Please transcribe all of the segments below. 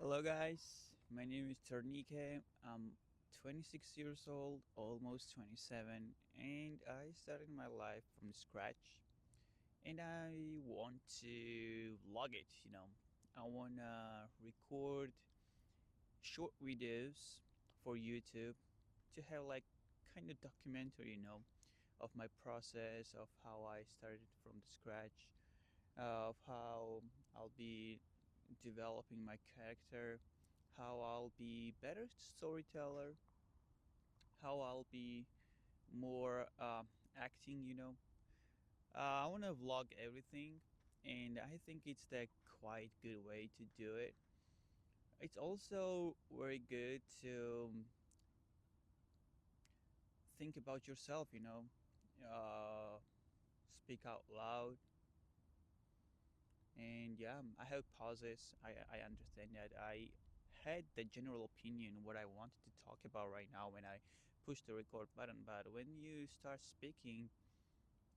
Hello, guys. My name is Ternike. I'm 26 years old, almost 27, and I started my life from scratch. And I want to vlog it. I want to record short videos for YouTube to have like kind of documentary, of my process, of how I started from the scratch, of how I'll be developing my character, how I'll be better storyteller, how I'll be more acting. I want to vlog everything, and I think it's the quite good way to do it. It's also very good to think about yourself, uh, speak out loud, and yeah, I have pauses. I understand that. I had the general opinion what I wanted to talk about right now when I push the record button, but when you start speaking,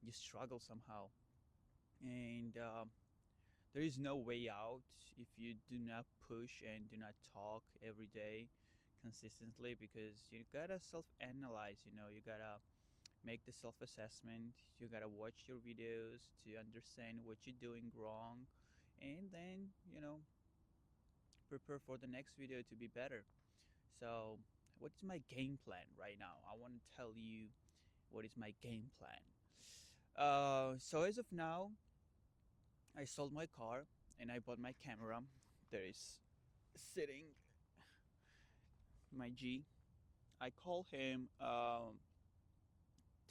you struggle somehow, and there is no way out if you do not push and do not talk every day consistently, because you gotta self-analyze. You gotta make the self-assessment. You gotta watch your videos to understand what you're doing wrong, and then prepare for the next video to be better. So what is my game plan right now? I want to tell you what is my game plan. So as of now, I sold my car and I bought my camera. There is sitting my G. I call him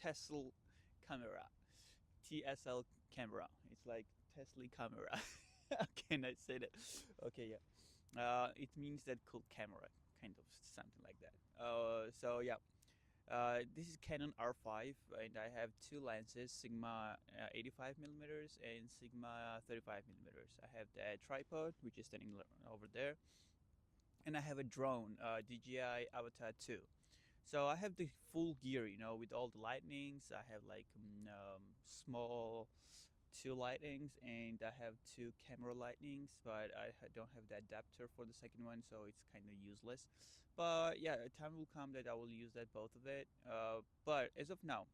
Tesla camera, TSL camera. It's like Tesla camera. How can I say that? Okay, yeah. It means that cool camera, kind of something like that. So yeah, this is Canon R5, and I have two lenses, Sigma 85 millimeters and Sigma 35 millimeters. I have the tripod, which is standing over there, and I have a drone, DJI Avatar 2. So I have the full gear, with all the lightnings. I have like small two lightnings, and I have two camera lightnings, but I don't have the adapter for the second one, so it's kind of useless. But yeah, a time will come that I will use that both of it. But as of now,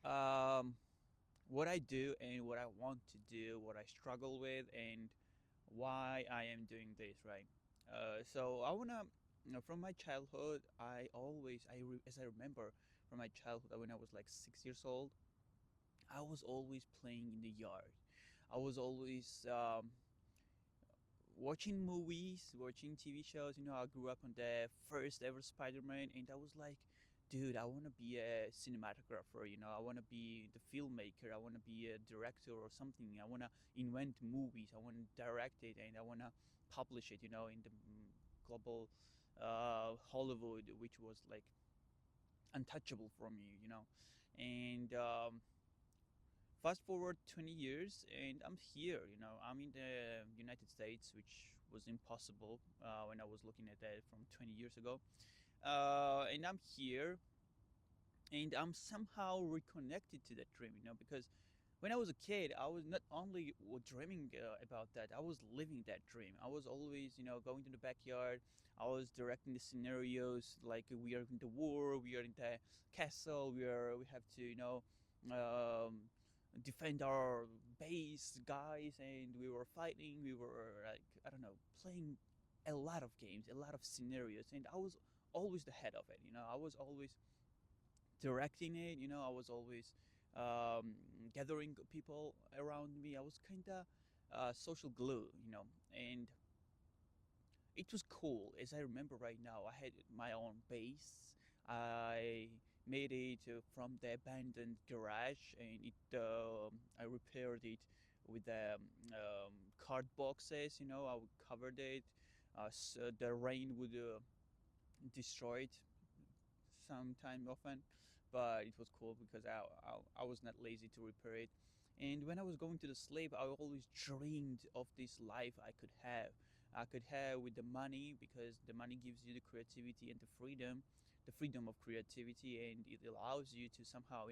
um, what I do and what I want to do, what I struggle with, and why I am doing this, right? So I wanna, from my childhood, I always, as I remember, from my childhood when I was like 6 years old, I was always playing in the yard. I was always watching movies, watching TV shows. I grew up on the first ever Spider-Man, and I was like, dude, I want to be a cinematographer. I want to be the filmmaker. I want to be a director or something. I want to invent movies. I want to direct it, and I want to publish it. In the global Hollywood, which was like untouchable for me. And fast forward 20 years and I'm here. I'm in the United States, which was impossible when I was looking at that from 20 years ago. And I'm here, and I'm somehow reconnected to that dream, because when I was a kid, I was not only dreaming about that, I was living that dream. I was always, going to the backyard. I was directing the scenarios, like we are in the war, we are in the castle, we have to, um, defend our base, guys, and we were fighting. We were like, I don't know, playing a lot of games, a lot of scenarios, and I was always the head of it. I was always directing it. I was always gathering people around me. I was kind of social glue, and it was cool. As I remember right now, I had my own base. I made it from the abandoned garage, and I repaired it with card boxes. I covered it. So the rain would destroy it sometime often, but it was cool because I was not lazy to repair it. And when I was going to the sleep, I always dreamed of this life I could have. I could have with the money, because the money gives you the creativity and the freedom of creativity, and it allows you to somehow,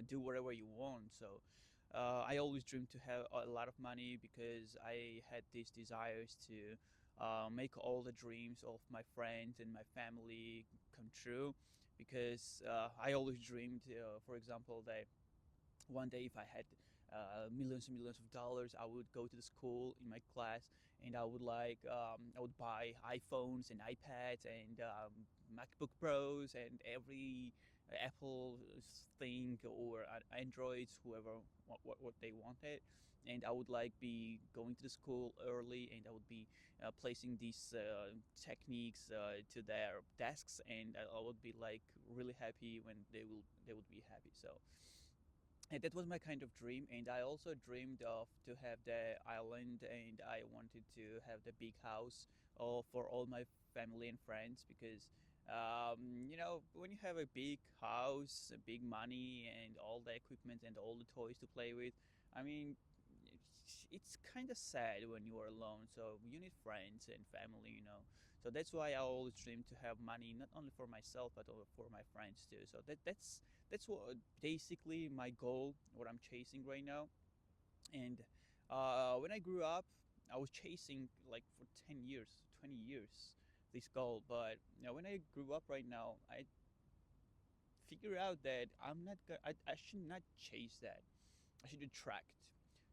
do whatever you want. So I always dreamed to have a lot of money because I had these desires to make all the dreams of my friends and my family come true. Because I always dreamed, for example, that one day if I had millions and millions of dollars, I would go to the school in my class and I would buy iPhones and iPads and MacBook Pros and every Apple thing or Androids, whoever what they wanted. And I would like be going to the school early, and I would be placing these techniques to their desks, and I would be like really happy when they would be happy. So and that was my kind of dream, and I also dreamed of to have the island, and I wanted to have the big house for all my family and friends because when you have a big house, a big money, and all the equipment and all the toys to play with, I mean, it's kind of sad when you are alone. So you need friends and family, so that's why I always dream to have money, not only for myself but also for my friends too. So that's what basically my goal, what I'm chasing right now. And when I grew up, I was chasing like for 10 years, 20 years this goal. But when I grew up right now, I figure out that I should not chase that. I should attract.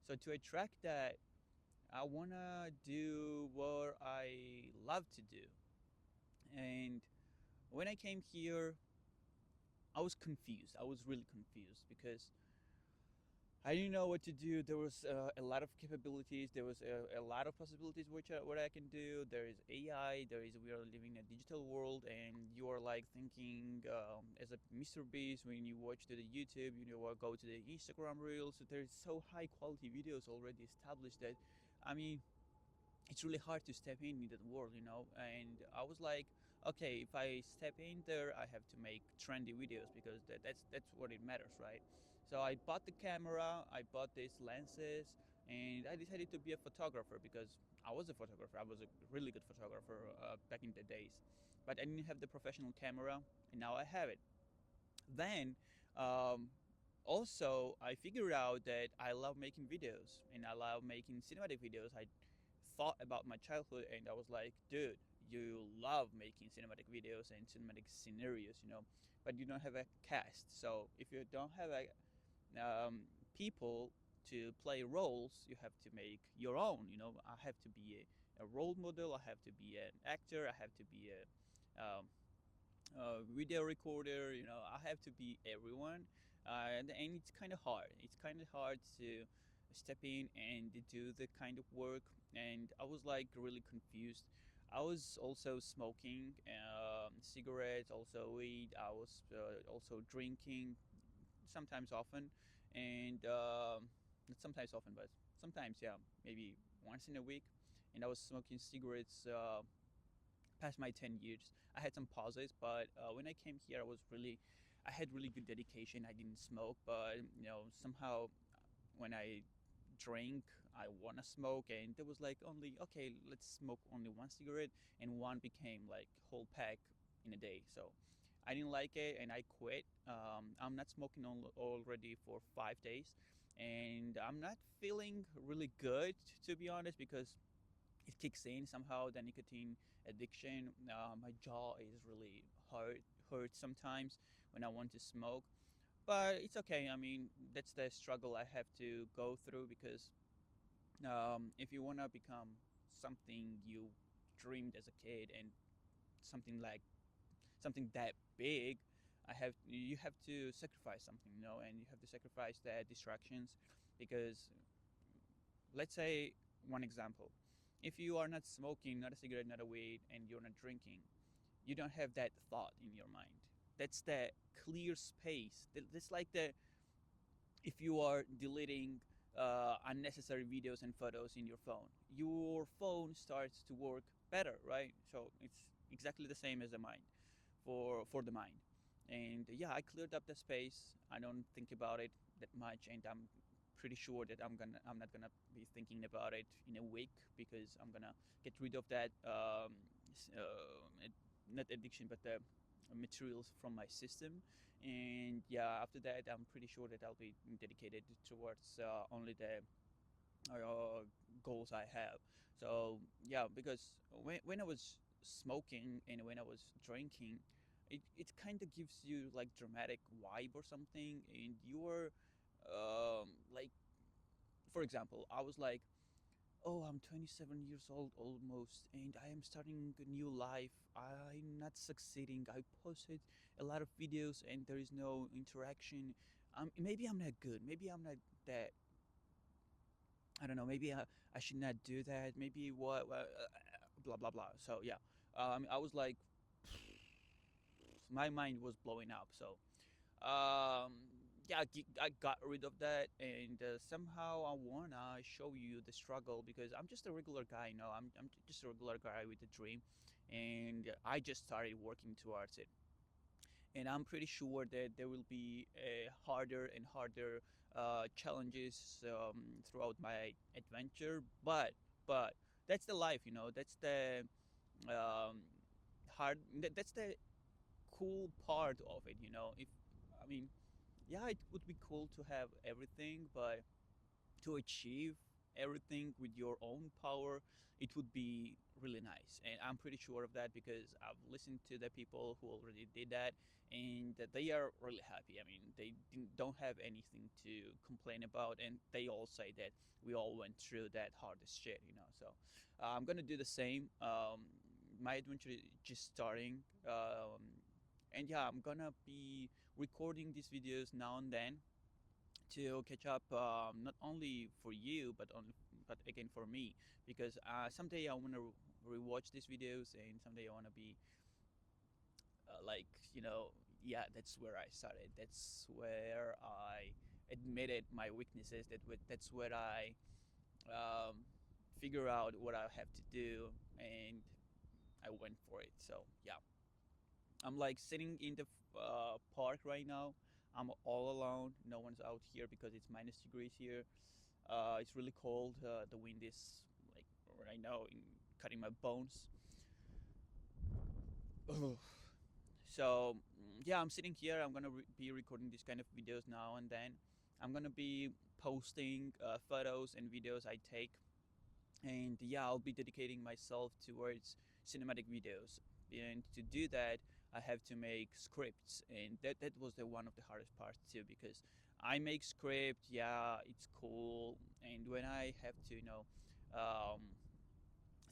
So to attract that, I wanna do what I love to do. And when I came here, I was confused. I was really confused because I didn't know what to do. There was a lot of capabilities. There was a lot of possibilities what I can do. There is AI. We are living in a digital world, and you are like thinking as a Mr. Beast when you watch the YouTube. Or go to the Instagram Reels. So there's so high quality videos already established that, I mean, it's really hard to step in that world, And I was like, okay, if I step in there, I have to make trendy videos because that's what it matters, right? So I bought the camera, I bought these lenses, and I decided to be a photographer because I was a photographer. I was a really good photographer back in the days, but I didn't have the professional camera, and now I have it. Then um, also I figured out that I love making videos and I love making cinematic videos. I thought about my childhood and I was like, dude, you love making cinematic videos and cinematic scenarios, but you don't have a cast. So if you don't have people to play roles, you have to make your own. I have to be a role model. I have to be an actor. I have to be a video recorder. I have to be everyone, and it's kind of hard. It's kind of hard to step in and do the kind of work. And I was like really confused. I was also smoking cigarettes, also weed. I was also drinking, sometimes often, and not sometimes often, but sometimes, yeah, maybe once in a week. And I was smoking cigarettes past my 10 years. I had some pauses, but when I came here, I had really good dedication. I didn't smoke, but somehow when I drink, I want to smoke, and there was like only, okay, let's smoke only one cigarette, and one became like whole pack in a day. So I didn't like it, and I quit. I'm not smoking already for 5 days, and I'm not feeling really good, to be honest, because it kicks in somehow, the nicotine addiction. My jaw is really hurt sometimes when I want to smoke, but it's okay. I mean, that's the struggle I have to go through because if you want to become something you dreamed as a kid, and something like something that big, you have to sacrifice something, and you have to sacrifice the distractions. Because let's say, one example, if you are not smoking, not a cigarette, not a weed, and you're not drinking, you don't have that thought in your mind. That's the clear space. That's like the if you are deleting unnecessary videos and photos in your phone starts to work better, right? So it's exactly the same as the mind, for the mind. And yeah, I cleared up the space. I don't think about it that much, and I'm pretty sure that I'm not gonna be thinking about it in a week, because I'm gonna get rid of that not addiction, but the materials from my system. And yeah, after that, I'm pretty sure that I'll be dedicated towards only the uh, goals I have. So yeah, because when I was smoking and when I was drinking, it kind of gives you like dramatic vibe or something, and you're like, for example, I was like, oh, I'm 27 years old almost, and I am starting a new life. I'm not succeeding. I posted a lot of videos, and there is no interaction. Maybe I'm not good. Maybe I'm not that. I don't know. Maybe I should not do that. Maybe blah blah blah. So yeah, I was like, my mind was blowing up. So um, yeah, I got rid of that, and somehow I wanna show you the struggle because I'm just a regular guy. You know, I'm just a regular guy with a dream, and I just started working towards it. And I'm pretty sure that there will be harder and harder challenges throughout my adventure. But that's the life, you know. That's the um, That's the cool part of it, you know. If I mean, yeah, it would be cool to have everything, but to achieve everything with your own power, it would be really nice. And I'm pretty sure of that because I've listened to the people who already did that, and that they are really happy. I mean, they don't have anything to complain about, and they all say that we all went through that hardest shit, you know. So I'm gonna do the same. My adventure is just starting. And yeah, I'm gonna be recording these videos now and then to catch up, not only for you but again for me, because someday I want to rewatch these videos, and someday I want to be like, you know, yeah, that's where I started, that's where I admitted my weaknesses, that's where I um, figure out what I have to do, and I went for it. So yeah, I'm like sitting in the park right now. I'm all alone. No one's out here because it's minus degrees here. It's really cold. The wind is like right now cutting my bones. Ugh. So yeah, I'm sitting here. I'm gonna be recording these kind of videos now and then. I'm gonna be posting photos and videos I take, and yeah, I'll be dedicating myself towards cinematic videos. And to do that, I have to make scripts, and that was the one of the hardest parts too, because I make script, yeah, it's cool, and when I have to, um,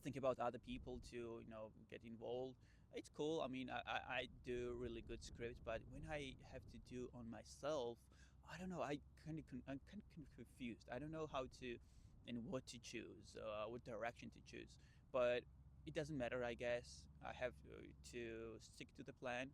think about other people to, get involved, it's cool. I mean, I do really good scripts, but when I have to do on myself, I don't know. I'm kind of confused. I don't know how to and what to choose, what direction to choose. But it doesn't matter, I guess. I have to stick to the plan.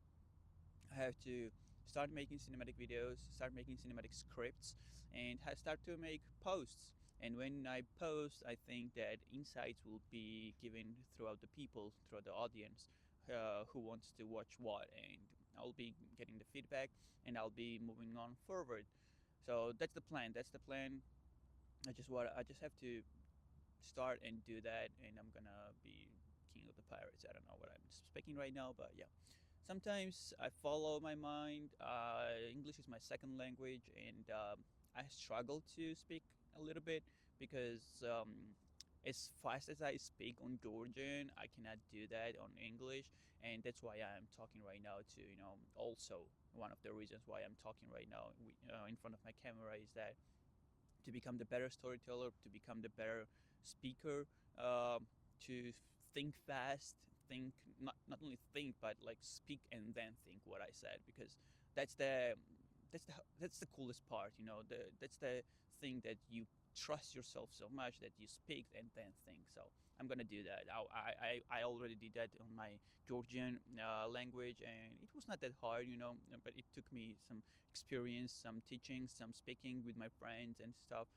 I have to start making cinematic videos, start making cinematic scripts, and start to make posts. And when I post, I think that insights will be given throughout the people, throughout the audience, who wants to watch what, and I'll be getting the feedback, and I'll be moving on forward. So that's the plan. That's the plan. I just have to start and do that, and I'm gonna be king of the pirates. I don't know what I'm speaking right now, but yeah. Sometimes I follow my mind. English is my second language, and I struggle to speak a little bit because as fast as I speak on Georgian, I cannot do that on English, and that's why I'm talking right now. To also one of the reasons why I'm talking right now in front of my camera is that to become the better storyteller, to become the better speaker, to think fast, think not only think but like speak and then think what I said, because that's the that's the coolest part. That's the thing that you trust yourself so much that you speak and then think. So I'm gonna do that. I already did that on my Georgian language, and it was not that hard, but it took me some experience, some teaching, some speaking with my friends and stuff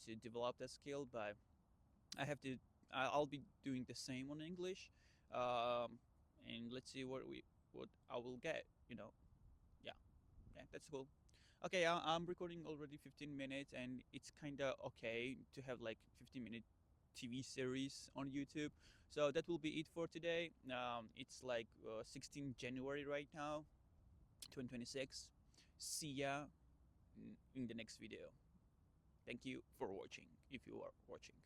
to develop that skill. But I have to. I'll be doing the same on English, and let's see what I will get. Yeah, yeah, that's cool. Okay, I'm recording already 15 minutes, and it's kind of okay to have like 15 minute TV series on YouTube. So that will be it for today. It's like 16 January right now, 2026. See ya in the next video. Thank you for watching, if you are watching.